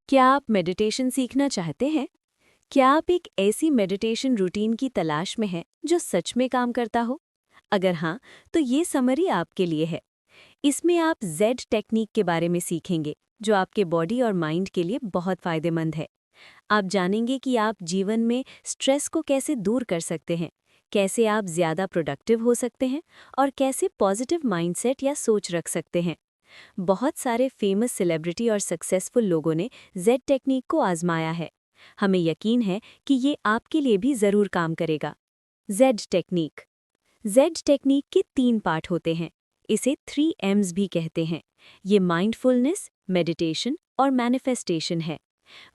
क्या आप मेडिटेशन सीखना चाहते हैं? क्या आप एक ऐसी मेडिटेशन रूटीन की तलाश में हैं जो सच में काम करता हो? अगर हाँ, तो ये समरी आपके लिए है। इसमें आप जेड टेक्निक के बारे में सीखेंगे, जो आपके बॉडी और माइंड के लिए बहुत फायदेमंद है। आप जानेंगे कि आप जीवन में स्ट्रेस को कैसे दूर कर सकते हैं, कैसे आप ज़्यादा प्रोडक्टिव हो सकते हैं और कैसे पॉजिटिव माइंडसेट या सोच रख सकते हैं। बहुत सारे फेमस सेलिब्रिटी और सक्सेसफुल लोगों ने जेड टेक्निक को आजमाया है। हमें यकीन है कि ये आपके लिए भी ज़रूर काम करेगा। Z technique. जेड टेक्निक के 3 पार्ट होते हैं। इसे 3 M's भी कहते हैं। ये माइंडफुलनेस, मेडिटेशन और मैनिफेस्टेशन है।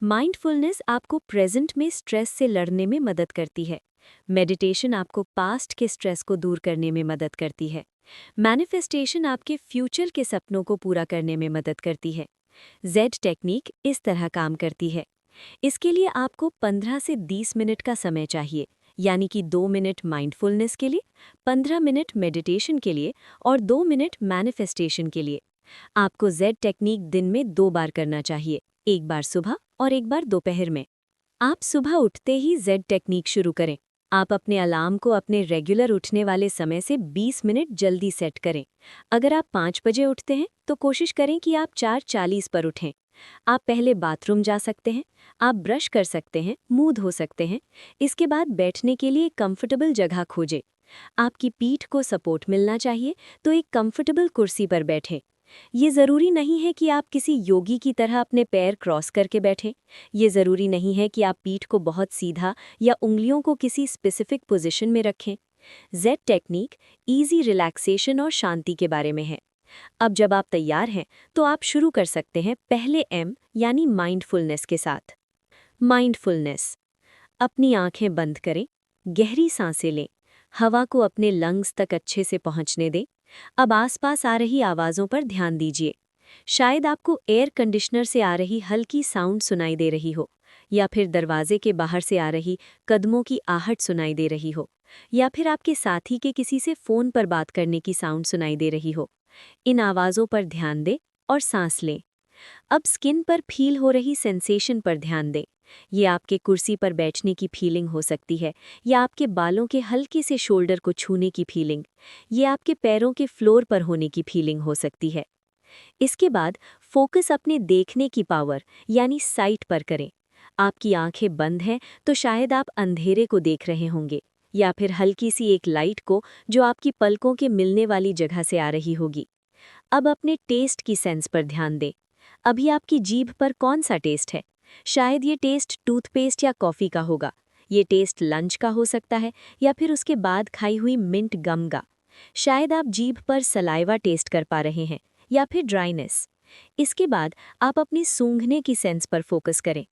माइंडफुलनेस आपको प्रेजेंट में स्ट्रेस से लड़ने में मदद करती है। मेडिटेशन आपको पास्ट के स्ट्रेस को दूर करने में मदद करती है। मैनिफेस्टेशन आपके फ्यूचर के सपनों को पूरा करने में मदद करती है। जेड टेक्निक इस तरह काम करती है। इसके लिए आपको 15 से 20 मिनट का समय चाहिए, यानी कि 2 मिनट माइंडफुलनेस के लिए, 15 मिनट मेडिटेशन के लिए और 2 मिनट मैनिफेस्टेशन के लिए। आपको जेड टेक्निक दिन में 2 बार करना चाहिए, एक बार सुबह और एक बार दोपहर में। आप सुबह उठते ही जेड टेक्निक शुरू करें। आप अपने अलार्म को अपने रेगुलर उठने वाले समय से 20 मिनट जल्दी सेट करें। अगर आप 5 बजे उठते हैं तो कोशिश करें कि आप 4:40 पर उठें। आप पहले बाथरूम जा सकते हैं, आप ब्रश कर सकते हैं, मुंह धो सकते हैं। इसके बाद बैठने के लिए कंफर्टेबल जगह खोजें। आपकी पीठ को सपोर्ट मिलना चाहिए, तो एक कंफर्टेबल कुर्सी पर बैठें। ये ज़रूरी नहीं है कि आप किसी योगी की तरह अपने पैर क्रॉस करके बैठें। ये ज़रूरी नहीं है कि आप पीठ को बहुत सीधा या उंगलियों को किसी स्पेसिफिक पोजीशन में रखें। जेड टेक्निक इजी रिलैक्सेशन और शांति के बारे में है। अब जब आप तैयार हैं, तो आप शुरू कर सकते हैं पहले एम यानी माइंडफुलनेस के साथ। माइंडफुलनेस। अपनी आंखें बंद करें, गहरी सांसें लें, हवा को अपने लंग्स तक अच्छे से पहुंचने दें। अब आसपास आ रही आवाज़ों पर ध्यान दीजिए। शायद आपको एयर कंडीशनर से आ रही हल्की साउंड सुनाई दे रही हो, या फिर दरवाजे के बाहर से आ रही कदमों की आहट सुनाई दे रही हो, या फिर आपके साथी के किसी से फ़ोन पर बात करने की साउंड सुनाई दे रही हो। इन आवाज़ों पर ध्यान दें और सांस लें। अब स्किन पर फील हो रही सेंसेशन पर ध्यान दें। ये आपके कुर्सी पर बैठने की फीलिंग हो सकती है, या आपके बालों के हल्के से शोल्डर को छूने की फीलिंग। ये आपके पैरों के फ्लोर पर होने की फीलिंग हो सकती है। इसके बाद फोकस अपने देखने की पावर यानी साइट पर करें। आपकी आंखें बंद हैं तो शायद आप अंधेरे को देख रहे होंगे, या फिर हल्की सी एक लाइट को जो आपकी पलकों के मिलने वाली जगह से आ रही होगी। अब अपने टेस्ट की सेंस पर ध्यान दें। अभी आपकी जीभ पर कौन सा टेस्ट है? शायद ये टेस्ट टूथपेस्ट या कॉफ़ी का होगा। ये टेस्ट लंच का हो सकता है, या फिर उसके बाद खाई हुई मिंट गम का। शायद आप जीभ पर सलाइवा टेस्ट कर पा रहे हैं, या फिर ड्राइनेस। इसके बाद आप अपनी सूंघने की सेंस पर फोकस करें।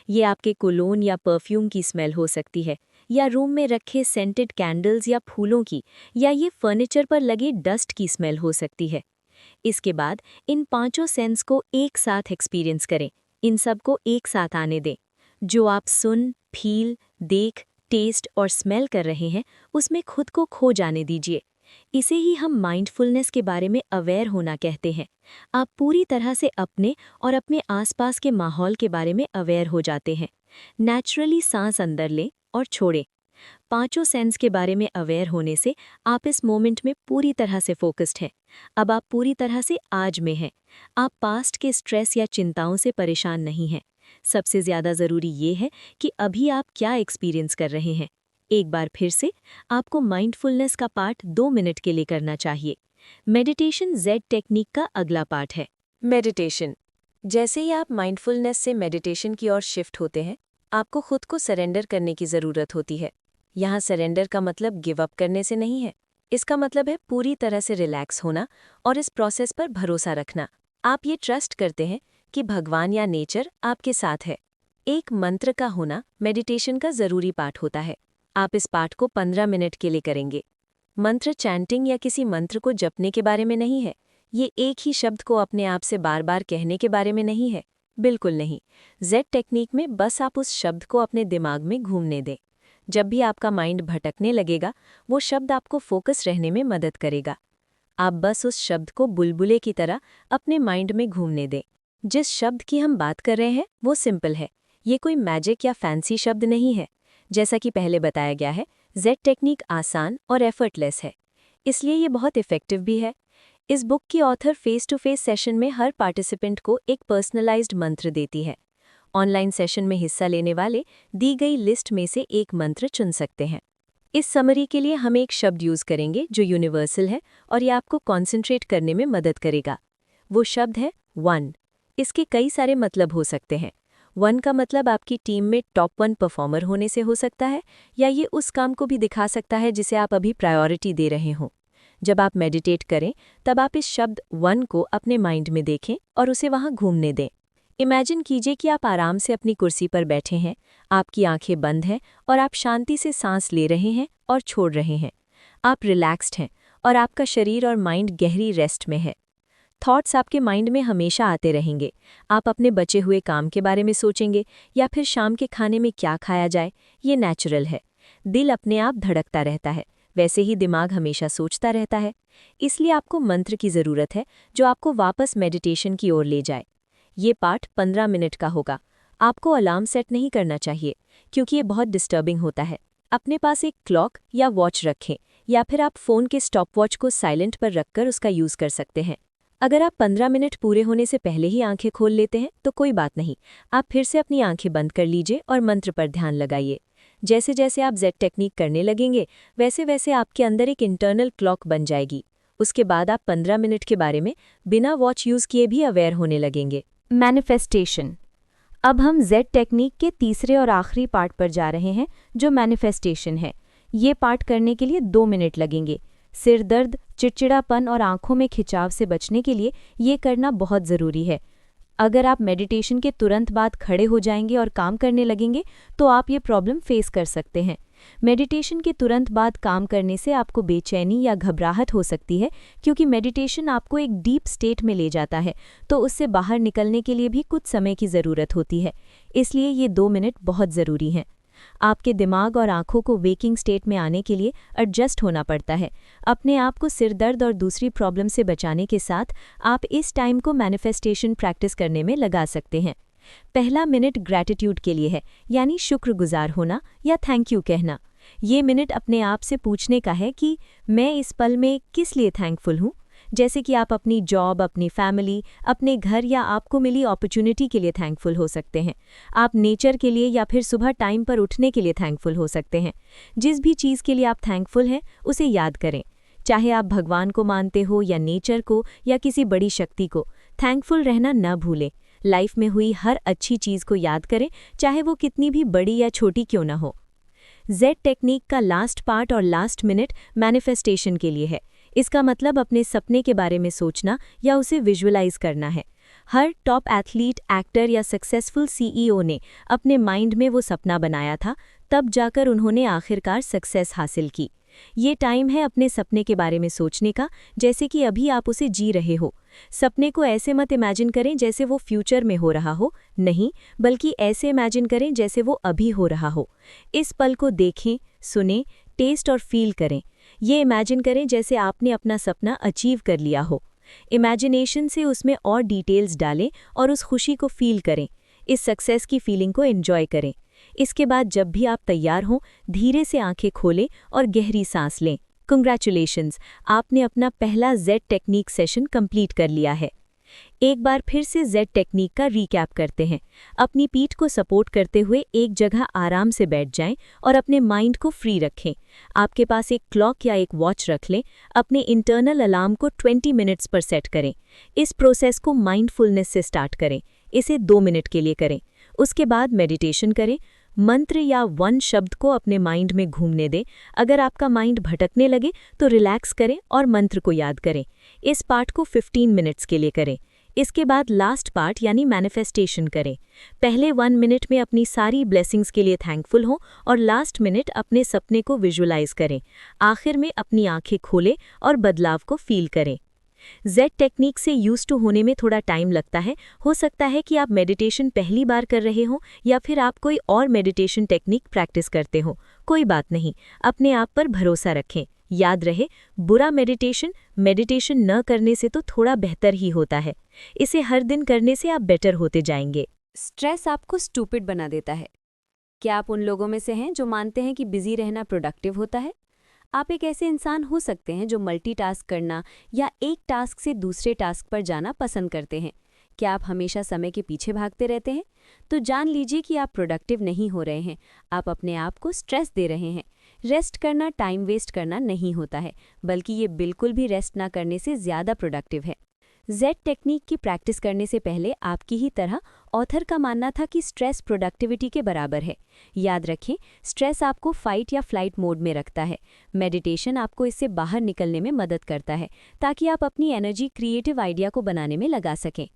ये आपके कोलोन या परफ्यूम की स्मेल हो सकती है, या रूम में रखे सेंटेड कैंडल्स या फूलों की, या ये फर्नीचर पर लगे डस्ट की स्मेल हो सकती है। इसके बाद इन 5 सेंस को एक साथ एक्सपीरियंस करें। इन सब को एक साथ आने दें। जो आप सुन, फील, देख, टेस्ट और स्मेल कर रहे हैं, उसमें खुद को खो जाने दीजिए। इसे ही हम माइंडफुलनेस के बारे में अवेयर होना कहते हैं। आप पूरी तरह से अपने और अपने आसपास के माहौल के बारे में अवेयर हो जाते हैं। नेचुरली सांस अंदर लें और छोड़ें। 5 सेंस के बारे में अवेयर होने से आप इस मोमेंट में पूरी तरह से फोकस्ड हैं। अब आप पूरी तरह से आज में हैं। आप पास्ट के स्ट्रेस या चिंताओं से परेशान नहीं हैं। सबसे ज़्यादा ज़रूरी ये है कि अभी आप क्या एक्सपीरियंस कर रहे हैं। एक बार फिर से आपको माइंडफुलनेस का पार्ट 2 मिनट के लिए करना चाहिए। मेडिटेशन जेड टेक्निक का अगला पार्ट है। मेडिटेशन। जैसे ही आप माइंडफुलनेस से मेडिटेशन की ओर शिफ्ट होते हैं, आपको खुद को सरेंडर करने की ज़रूरत होती है। यहाँ सरेंडर का मतलब गिव अप करने से नहीं है। इसका मतलब है पूरी तरह से रिलैक्स होना और इस प्रोसेस पर भरोसा रखना। आप ये ट्रस्ट करते हैं कि भगवान या नेचर आपके साथ है। एक मंत्र का होना मेडिटेशन का ज़रूरी पार्ट होता है। आप इस पाठ को 15 मिनट के लिए करेंगे। मंत्र चैंटिंग या किसी मंत्र को जपने के बारे में नहीं है। ये एक ही शब्द को अपने आप से बार बार कहने के बारे में नहीं है। बिल्कुल नहीं। जेड टेक्निक में बस आप उस शब्द को अपने दिमाग में घूमने दें। जब भी आपका माइंड भटकने लगेगा, वो शब्द आपको फोकस रहने में मदद करेगा। आप बस उस शब्द को बुलबुले की तरह अपने माइंड में घूमने दें। जिस शब्द की हम बात कर रहे हैं वो सिंपल है। ये कोई मैजिक या फैंसी शब्द नहीं है। जैसा कि पहले बताया गया है, जेड टेक्निक आसान और एफर्टलेस है, इसलिए ये बहुत इफ़ेक्टिव भी है। इस बुक की author face to face session में हर पार्टिसिपेंट को एक पर्सनलाइज्ड मंत्र देती है। ऑनलाइन सेशन में हिस्सा लेने वाले दी गई लिस्ट में से एक मंत्र चुन सकते हैं। इस समरी के लिए हम एक शब्द यूज़ करेंगे जो यूनिवर्सल है और ये आपको कॉन्सेंट्रेट करने में मदद करेगा। वो शब्द है वन। इसके कई सारे मतलब हो सकते हैं। वन का मतलब आपकी टीम में टॉप 1 परफॉर्मर होने से हो सकता है, या ये उस काम को भी दिखा सकता है जिसे आप अभी प्रायोरिटी दे रहे हों। जब आप मेडिटेट करें तब आप इस शब्द वन को अपने माइंड में देखें और उसे वहाँ घूमने दें। इमेजिन कीजिए कि आप आराम से अपनी कुर्सी पर बैठे हैं, आपकी आंखें बंद हैं और आप शांति से सांस ले रहे हैं और छोड़ रहे हैं। आप रिलैक्स्ड हैं और आपका शरीर और माइंड गहरी रेस्ट में है। थॉट्स आपके माइंड में हमेशा आते रहेंगे। आप अपने बचे हुए काम के बारे में सोचेंगे या फिर शाम के खाने में क्या खाया जाए। ये नेचुरल है। दिल अपने आप धड़कता रहता है, वैसे ही दिमाग हमेशा सोचता रहता है। इसलिए आपको मंत्र की ज़रूरत है जो आपको वापस मेडिटेशन की ओर ले जाए। ये पाठ 15 मिनट का होगा। आपको अलार्म सेट नहीं करना चाहिए क्योंकि ये बहुत डिस्टर्बिंग होता है। अपने पास एक क्लॉक या वॉच रखें, या फिर आप फ़ोन के स्टॉपवॉच को साइलेंट पर रखकर उसका यूज़ कर सकते हैं। अगर आप 15 मिनट पूरे होने से पहले ही आंखें खोल लेते हैं तो कोई बात नहीं, आप फिर से अपनी आंखें बंद कर लीजिए और मंत्र पर ध्यान लगाइए। जैसे जैसे आप जेड टेक्निक करने लगेंगे वैसे वैसे आपके अंदर एक इंटरनल क्लॉक बन जाएगी। उसके बाद आप 15 मिनट के बारे में बिना वॉच यूज़ किए भी अवेयर होने लगेंगे। मैनिफेस्टेशन। अब हम जेड टेक्निक के तीसरे और आखिरी पार्ट पर जा रहे हैं जो मैनिफेस्टेशन है। ये पार्ट करने के लिए 2 मिनट लगेंगे। सिर दर्द, चिड़चिड़ापन और आंखों में खिंचाव से बचने के लिए ये करना बहुत ज़रूरी है। अगर आप मेडिटेशन के तुरंत बाद खड़े हो जाएंगे और काम करने लगेंगे तो आप ये प्रॉब्लम फेस कर सकते हैं। मेडिटेशन के तुरंत बाद काम करने से आपको बेचैनी या घबराहट हो सकती है, क्योंकि मेडिटेशन आपको एक डीप स्टेट में ले जाता है, तो उससे बाहर निकलने के लिए भी कुछ समय की ज़रूरत होती है। इसलिए ये 2 मिनट बहुत ज़रूरी हैं। आपके दिमाग और आंखों को वेकिंग स्टेट में आने के लिए एडजस्ट होना पड़ता है। अपने आप को सिर दर्द और दूसरी प्रॉब्लम से बचाने के साथ आप इस टाइम को मैनिफेस्टेशन प्रैक्टिस करने में लगा सकते हैं। पहला मिनट ग्रैटिट्यूड के लिए है, यानी शुक्रगुजार होना या थैंक यू कहना। ये मिनट अपने आप से पूछने का है कि मैं इस पल में किस लिए थैंकफुल हूँ। जैसे कि आप अपनी जॉब, अपनी फैमिली, अपने घर या आपको मिली अपॉर्चुनिटी के लिए थैंकफुल हो सकते हैं। आप नेचर के लिए या फिर सुबह टाइम पर उठने के लिए थैंकफुल हो सकते हैं। जिस भी चीज़ के लिए आप थैंकफुल हैं उसे याद करें, चाहे आप भगवान को मानते हो या नेचर को या किसी बड़ी शक्ति को। थैंकफुल रहना न भूलें। लाइफ में हुई हर अच्छी चीज़ को याद करें, चाहे वो कितनी भी बड़ी या छोटी क्यों ना हो। जेड टेक्निक का लास्ट पार्ट और लास्ट मिनट मैनिफेस्टेशन के लिए है। इसका मतलब अपने सपने के बारे में सोचना या उसे विजुअलाइज करना है। हर टॉप एथलीट, एक्टर या सक्सेसफुल सीईओ ने अपने माइंड में वो सपना बनाया था, तब जाकर उन्होंने आखिरकार सक्सेस हासिल की। ये टाइम है अपने सपने के बारे में सोचने का, जैसे कि अभी आप उसे जी रहे हो। सपने को ऐसे मत इमेजिन करें जैसे वो फ्यूचर में हो रहा हो, नहीं, बल्कि ऐसे इमेजिन करें जैसे वो अभी हो रहा हो। इस पल को देखें, सुनें, टेस्ट और फील करें। ये इमेजिन करें जैसे आपने अपना सपना अचीव कर लिया हो। इमेजिनेशन से उसमें और डिटेल्स डालें और उस खुशी को फील करें। इस सक्सेस की फीलिंग को एंजॉय करें। इसके बाद जब भी आप तैयार हों, धीरे से आंखें खोलें और गहरी सांस लें। कंग्रेचुलेशंस, आपने अपना पहला जेड टेक्निक सेशन कंप्लीट कर लिया है। एक बार फिर से जेड टेक्निक का रीकैप करते हैं। अपनी पीठ को सपोर्ट करते हुए एक जगह आराम से बैठ जाएं और अपने माइंड को फ्री रखें। आपके पास एक क्लॉक या एक वॉच रख लें। अपने इंटरनल अलार्म को 20 मिनट्स पर सेट करें। इस प्रोसेस को माइंडफुलनेस से स्टार्ट करें। इसे 2 मिनट के लिए करें। उसके बाद मेडिटेशन करें। मंत्र या वन शब्द को अपने माइंड में घूमने दें। अगर आपका माइंड भटकने लगे तो रिलैक्स करें और मंत्र को याद करें। इस पार्ट को 15 मिनट्स के लिए करें। इसके बाद लास्ट पार्ट यानी मैनिफेस्टेशन करें। पहले 1 मिनट में अपनी सारी ब्लेसिंग्स के लिए थैंकफुल हों और लास्ट मिनट अपने सपने को विजुअलाइज करें। आखिर में अपनी आंखें खोलें और बदलाव को फील करें। जेड टेक्निक से यूज टू होने में थोड़ा टाइम लगता है। हो सकता है कि आप मेडिटेशन पहली बार कर रहे हो या फिर आप कोई और मेडिटेशन टेक्निक प्रैक्टिस करते हो। कोई बात नहीं, अपने आप पर भरोसा रखें। याद रहे, बुरा मेडिटेशन न करने से तो थोड़ा बेहतर ही होता है। इसे हर दिन करने से आप बेटर होते जाएंगे। स्ट्रेस आपको स्टूपिड बना देता है। क्या आप उन लोगों में से हैं जो मानते हैं कि बिजी रहना प्रोडक्टिव होता है? आप एक ऐसे इंसान हो सकते हैं जो मल्टीटास्क करना या एक टास्क से दूसरे टास्क पर जाना पसंद करते हैं। क्या आप हमेशा समय के पीछे भागते रहते हैं? तो जान लीजिए कि आप प्रोडक्टिव नहीं हो रहे हैं, आप अपने आप को स्ट्रेस दे रहे हैं। रेस्ट करना टाइम वेस्ट करना नहीं होता है, बल्कि ये बिल्कुल भी रेस्ट ना करने से ज़्यादा प्रोडक्टिव है। जेड टेक्निक की प्रैक्टिस करने से पहले आपकी ही तरह ऑथर का मानना था कि स्ट्रेस प्रोडक्टिविटी के बराबर है। याद रखें, स्ट्रेस आपको फाइट या फ्लाइट मोड में रखता है। मेडिटेशन आपको इससे बाहर निकलने में मदद करता है, ताकि आप अपनी एनर्जी क्रिएटिव आइडिया को बनाने में लगा सकें।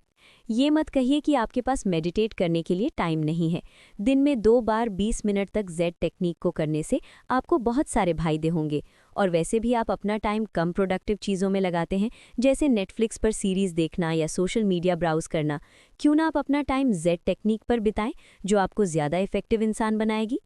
ये मत कहिए कि आपके पास मेडिटेट करने के लिए टाइम नहीं है। दिन में 2 बार 20 मिनट तक जेड टेक्निक को करने से आपको बहुत सारे फायदे होंगे। और वैसे भी आप अपना टाइम कम प्रोडक्टिव चीज़ों में लगाते हैं, जैसे नेटफ्लिक्स पर सीरीज़ देखना या सोशल मीडिया ब्राउज़ करना। क्यों ना आप अपना टाइम जेड टेक्निक पर बिताएं, जो आपको ज़्यादा इफेक्टिव इंसान बनाएगी।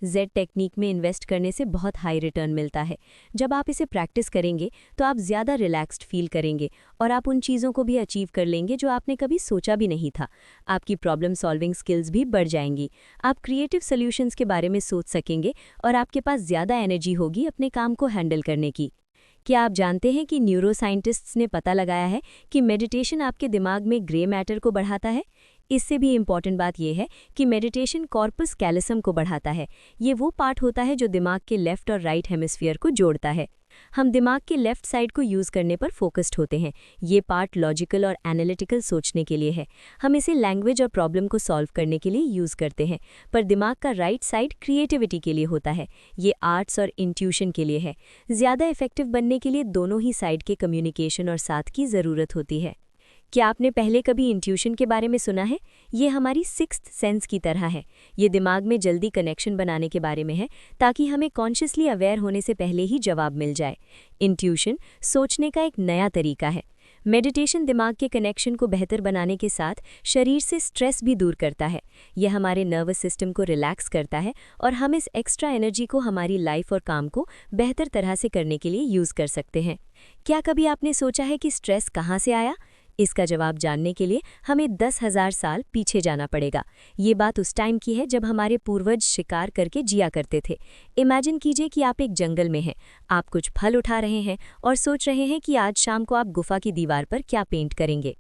जेड टेक्निक में इन्वेस्ट करने से बहुत हाई रिटर्न मिलता है। जब आप इसे प्रैक्टिस करेंगे तो आप ज़्यादा रिलैक्स्ड फील करेंगे और आप उन चीज़ों को भी अचीव कर लेंगे जो आपने कभी सोचा भी नहीं था। आपकी प्रॉब्लम सॉल्विंग स्किल्स भी बढ़ जाएंगी। आप क्रिएटिव सॉल्यूशंस के बारे में सोच सकेंगे और आपके पास ज़्यादा एनर्जी होगी अपने काम को हैंडल करने की। क्या आप जानते हैं कि न्यूरोसाइंटिस्ट्स ने पता लगाया है कि मेडिटेशन आपके दिमाग में ग्रे मैटर को बढ़ाता है? इससे भी इम्पॉर्टेंट बात यह है कि मेडिटेशन कॉर्पस कैलोसम को बढ़ाता है। ये वो पार्ट होता है जो दिमाग के लेफ्ट और राइट हेमिस्फीयर को जोड़ता है। हम दिमाग के लेफ्ट साइड को यूज़ करने पर फोकस्ड होते हैं। ये पार्ट लॉजिकल और एनालिटिकल सोचने के लिए है। हम इसे लैंग्वेज और प्रॉब्लम को सॉल्व करने के लिए यूज़ करते हैं। पर दिमाग का राइट साइड क्रिएटिविटी के लिए होता है। ये आर्ट्स और इंट्यूशन के लिए है। ज़्यादा इफेक्टिव बनने के लिए दोनों ही साइड के कम्युनिकेशन और साथ की ज़रूरत होती है। क्या आपने पहले कभी इंट्यूशन के बारे में सुना है? ये हमारी सिक्स्थ सेंस की तरह है। ये दिमाग में जल्दी कनेक्शन बनाने के बारे में है, ताकि हमें कॉन्शियसली अवेयर होने से पहले ही जवाब मिल जाए। इंट्यूशन सोचने का एक नया तरीका है। मेडिटेशन दिमाग के कनेक्शन को बेहतर बनाने के साथ शरीर से स्ट्रेस भी दूर करता है। यह हमारे नर्वस सिस्टम को रिलैक्स करता है और हम इस एक्स्ट्रा एनर्जी को हमारी लाइफ और काम को बेहतर तरह से करने के लिए यूज़ कर सकते हैं। क्या कभी आपने सोचा है कि स्ट्रेस कहाँ से आया? इसका जवाब जानने के लिए हमें 10,000 साल पीछे जाना पड़ेगा। ये बात उस टाइम की है जब हमारे पूर्वज शिकार करके जिया करते थे। इमेजिन कीजिए कि आप एक जंगल में हैं, आप कुछ फल उठा रहे हैं और सोच रहे हैं कि आज शाम को आप गुफा की दीवार पर क्या पेंट करेंगे।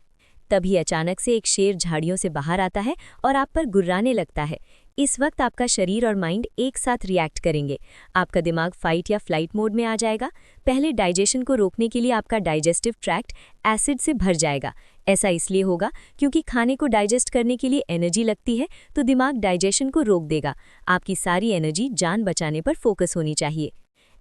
तभी अचानक से एक शेर झाड़ियों से बाहर आता है और आप पर गुर्राने लगता है। इस वक्त आपका शरीर और माइंड एक साथ रिएक्ट करेंगे। आपका दिमाग फाइट या फ्लाइट मोड में आ जाएगा। पहले डाइजेशन को रोकने के लिए आपका डाइजेस्टिव ट्रैक्ट एसिड से भर जाएगा। ऐसा इसलिए होगा क्योंकि खाने को डाइजेस्ट करने के लिए एनर्जी लगती है, तो दिमाग डाइजेशन को रोक देगा। आपकी सारी एनर्जी जान बचाने पर फोकस होनी चाहिए।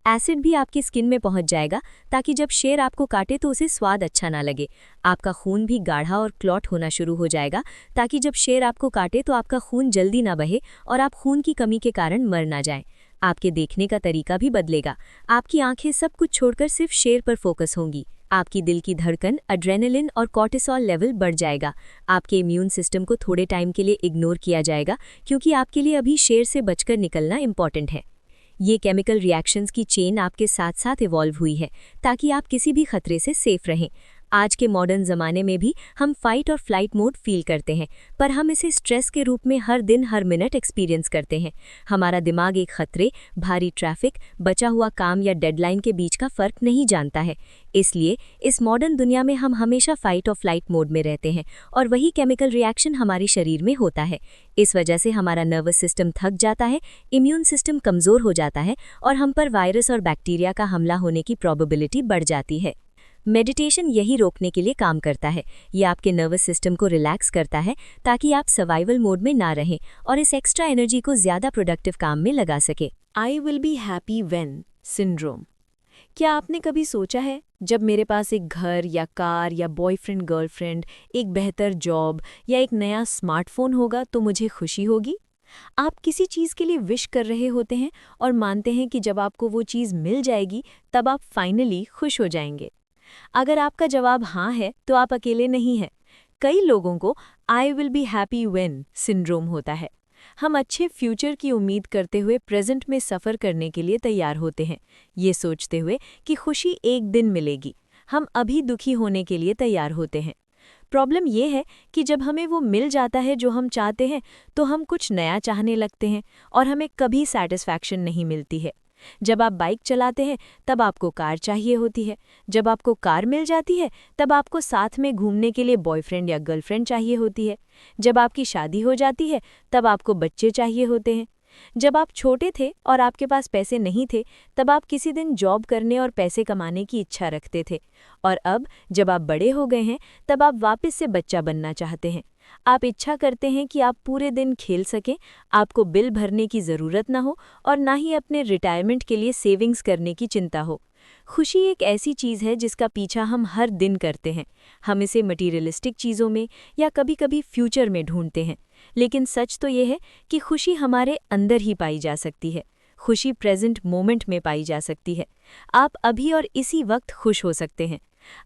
एसिड भी आपकी स्किन में पहुंच जाएगा, ताकि जब शेर आपको काटे तो उसे स्वाद अच्छा ना लगे। आपका खून भी गाढ़ा और क्लॉट होना शुरू हो जाएगा, ताकि जब शेर आपको काटे तो आपका खून जल्दी ना बहे और आप खून की कमी के कारण मर ना जाएं। आपके देखने का तरीका भी बदलेगा। आपकी आंखें सब कुछ छोड़कर सिर्फ शेर पर फोकस होंगी। आपकी दिल की धड़कन, एड्रेनलिन और कॉर्टिसोल लेवल बढ़ जाएगा। आपके इम्यून सिस्टम को थोड़े टाइम के लिए इग्नोर किया जाएगा, क्योंकि आपके लिए अभी शेर से बचकर निकलना इंपॉर्टेंट है। ये केमिकल रिएक्शंस की चेन आपके साथ साथ इवॉल्व हुई है, ताकि आप किसी भी खतरे से सेफ रहें। आज के मॉडर्न ज़माने में भी हम फाइट और फ्लाइट मोड फील करते हैं, पर हम इसे स्ट्रेस के रूप में हर दिन हर मिनट एक्सपीरियंस करते हैं। हमारा दिमाग एक खतरे, भारी ट्रैफिक, बचा हुआ काम या डेडलाइन के बीच का फ़र्क नहीं जानता है। इसलिए इस मॉडर्न दुनिया में हम हमेशा फाइट और फ्लाइट मोड में रहते हैं, और वही केमिकल रिएक्शन हमारे शरीर में होता है। इस वजह से हमारा नर्वस सिस्टम थक जाता है, इम्यून सिस्टम कमज़ोर हो जाता है और हम पर वायरस और बैक्टीरिया का हमला होने की प्रोबेबिलिटी बढ़ जाती है। मेडिटेशन यही रोकने के लिए काम करता है। ये आपके नर्वस सिस्टम को रिलैक्स करता है, ताकि आप सर्वाइवल मोड में ना रहें और इस एक्स्ट्रा एनर्जी को ज़्यादा प्रोडक्टिव काम में लगा सके। I will be happy when syndrome. क्या आपने कभी सोचा है, जब मेरे पास एक घर या कार या बॉयफ्रेंड गर्लफ्रेंड, एक बेहतर जॉब या एक नया स्मार्टफोन होगा तो मुझे खुशी होगी? आप किसी चीज़ के लिए विश कर रहे होते हैं और मानते हैं कि जब आपको वो चीज़ मिल जाएगी तब आप फाइनली खुश हो जाएंगे। अगर आपका जवाब हाँ है, तो आप अकेले नहीं हैं। कई लोगों को I will be happy when syndrome होता है। हम अच्छे फ्यूचर की उम्मीद करते हुए प्रेजेंट में सफ़र करने के लिए तैयार होते हैं, ये सोचते हुए कि खुशी एक दिन मिलेगी। हम अभी दुखी होने के लिए तैयार होते हैं। प्रॉब्लम ये है कि जब हमें वो मिल जाता है जो हम चाहते हैं, तो हम कुछ नया चाहने लगते हैं और हमें कभी सैटिस्फैक्शन नहीं मिलती है। जब आप बाइक चलाते हैं तब आपको कार चाहिए होती है। जब आपको कार मिल जाती है तब आपको साथ में घूमने के लिए बॉयफ्रेंड या गर्लफ्रेंड चाहिए होती है। जब आपकी शादी हो जाती है तब आपको बच्चे चाहिए होते हैं। जब आप छोटे थे और आपके पास पैसे नहीं थे, तब आप किसी दिन जॉब करने और पैसे कमाने की इच्छा रखते थे। और अब जब आप बड़े हो गए हैं तब आप वापस से बच्चा बनना चाहते हैं। आप इच्छा करते हैं कि आप पूरे दिन खेल सकें, आपको बिल भरने की ज़रूरत ना हो और ना ही अपने रिटायरमेंट के लिए सेविंग्स करने की चिंता हो। खुशी एक ऐसी चीज़ है जिसका पीछा हम हर दिन करते हैं। हम इसे मटीरियलिस्टिक चीज़ों में या कभी-कभी फ्यूचर में ढूंढते हैं। लेकिन सच तो ये है कि खुशी हमारे अंदर ही पाई जा सकती है। खुशी प्रेजेंट मोमेंट में पाई जा सकती है। आप अभी और इसी वक्त खुश हो सकते हैं।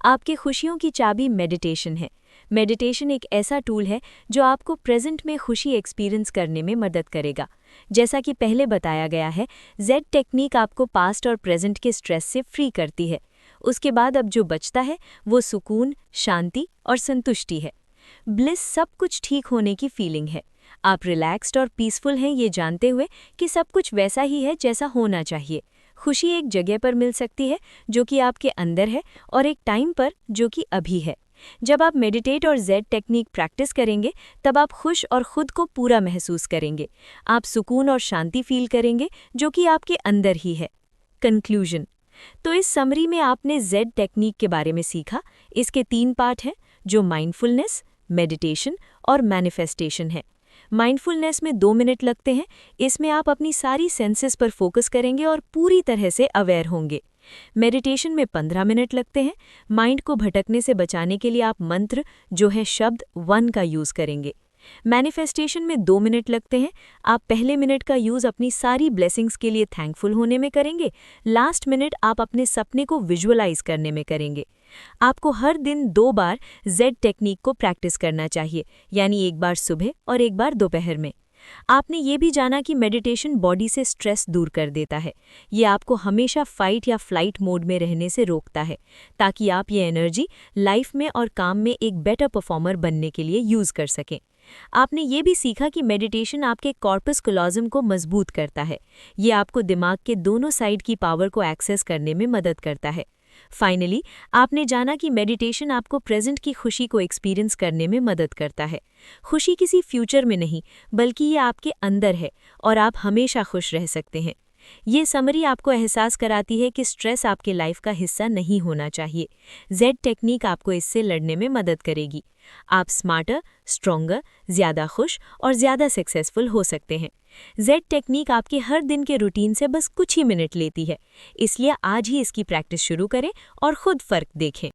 आपके खुशियों की चाबी मेडिटेशन है। मेडिटेशन एक ऐसा टूल है जो आपको प्रेजेंट में खुशी एक्सपीरियंस करने में मदद करेगा। जैसा कि पहले बताया गया है, जेड टेक्निक आपको पास्ट और प्रेजेंट के स्ट्रेस से फ्री करती है। उसके बाद अब जो बचता है वो सुकून, शांति और संतुष्टि है। ब्लिस सब कुछ ठीक होने की फीलिंग है। आप रिलैक्स्ड और पीसफुल हैं ये जानते हुए कि सब कुछ वैसा ही है जैसा होना चाहिए। खुशी एक जगह पर मिल सकती है जो कि आपके अंदर है और एक टाइम पर जो कि अभी है। जब आप मेडिटेट और जेड टेक्निक प्रैक्टिस करेंगे तब आप खुश और खुद को पूरा महसूस करेंगे। आप सुकून और शांति फील करेंगे जो कि आपके अंदर ही है। कंक्लूजन। तो इस समरी में आपने जेड टेक्निक के बारे में सीखा। इसके 3 पार्ट हैं जो माइंडफुलनेस, मेडिटेशन और मैनिफेस्टेशन है। माइंडफुलनेस में 2 मिनट लगते हैं। इसमें आप अपनी सारी सेंसेस पर फोकस करेंगे और पूरी तरह से अवेयर होंगे। मेडिटेशन में 15 मिनट लगते हैं। माइंड को भटकने से बचाने के लिए आप मंत्र जो है शब्द 1 का यूज़ करेंगे। मैनिफेस्टेशन में 2 मिनट लगते हैं। आप पहले मिनट का यूज़ अपनी सारी ब्लेसिंग्स के लिए थैंकफुल होने में करेंगे। लास्ट मिनट आप अपने सपने को विजुअलाइज करने में करेंगे। आपको हर दिन 2 बार जेड टेक्निक को प्रैक्टिस करना चाहिए, यानी एक बार सुबह और एक बार दोपहर में। आपने ये भी जाना कि मेडिटेशन बॉडी से स्ट्रेस दूर कर देता है। ये आपको हमेशा फाइट या फ्लाइट मोड में रहने से रोकता है, ताकि आप ये एनर्जी लाइफ में और काम में एक बेटर परफॉर्मर बनने के लिए यूज़ कर सकें। आपने ये भी सीखा कि मेडिटेशन आपके कॉर्पस कलोजम को मजबूत करता है। ये आपको दिमाग के दोनों साइड की पावर को एक्सेस करने में मदद करता है। फाइनली, आपने जाना कि मेडिटेशन आपको प्रेजेंट की खुशी को एक्सपीरियंस करने में मदद करता है। खुशी किसी फ्यूचर में नहीं, बल्कि ये आपके अंदर है और आप हमेशा खुश रह सकते हैं। ये समरी आपको एहसास कराती है कि स्ट्रेस आपके लाइफ का हिस्सा नहीं होना चाहिए। जेड टेक्निक आपको इससे लड़ने में मदद करेगी। आप स्मार्टर, स्ट्रॉन्गर, ज़्यादा खुश और ज़्यादा सक्सेसफुल हो सकते हैं। जेड टेक्निक आपके हर दिन के रूटीन से बस कुछ ही मिनट लेती है, इसलिए आज ही इसकी प्रैक्टिस शुरू करें और खुद फ़र्क देखें।